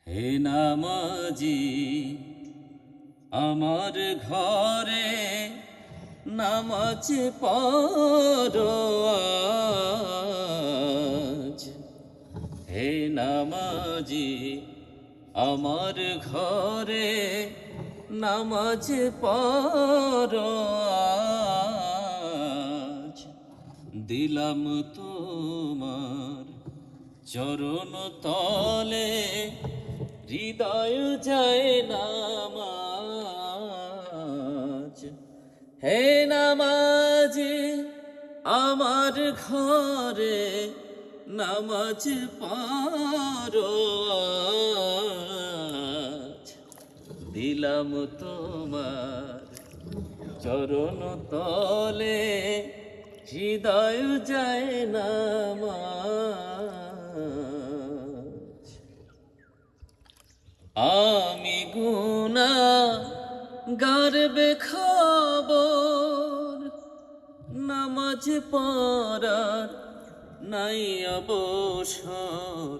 হে নামাজি আমার ঘরে নামাজ পড়ো আজ। হে নামাজি আমার ঘরে নামাজ পড়ো আজ। দিলাম তোমার চরণ তলে হৃদয় যায় নামাজ। হে নামাজি আমার ঘরে নামাজ পড়ো আজ। দিলাম তোমার চরণ তলে হৃদয় যায় নামাজ। আমি গুনাহগার বেখবর, নামাজ পড়ার নাই অবসর।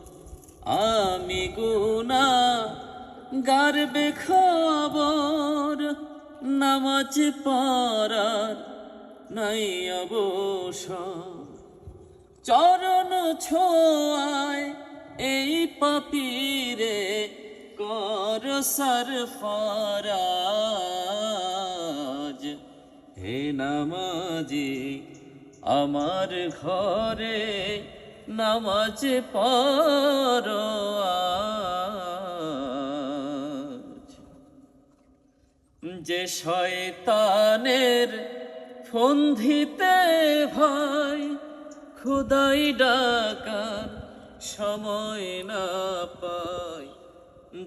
আমি গুনাহগার বেখবর, নামাজ পড়ার নাই অবসর। চরণ ছোঁয়ায় এই পাপীরে কর সরফরাজ। হে নামাজি আমার ঘরে নামাজ পড়ো আজ। যে শয়তানের ফন্দিতে ভাই খোদাই ডাকার সময় না পায়।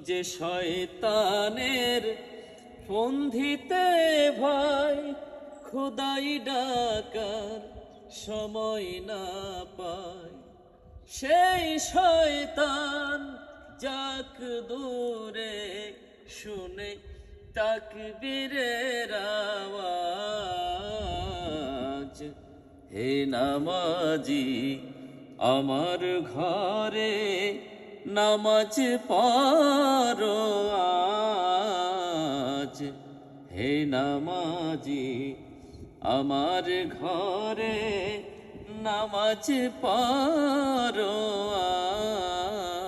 যে শয়তানের ফন্দিতে ভাই খোদাই ডাকার সময় না পায়। সেই শয়তান যাক দূরে শুনে তাকবীরের আওয়াজ। হে নামাজি আমার ঘরে নামাজ পড়ো আজ। হে নামাজি আমার ঘরে নামাজ পড়ো আজ।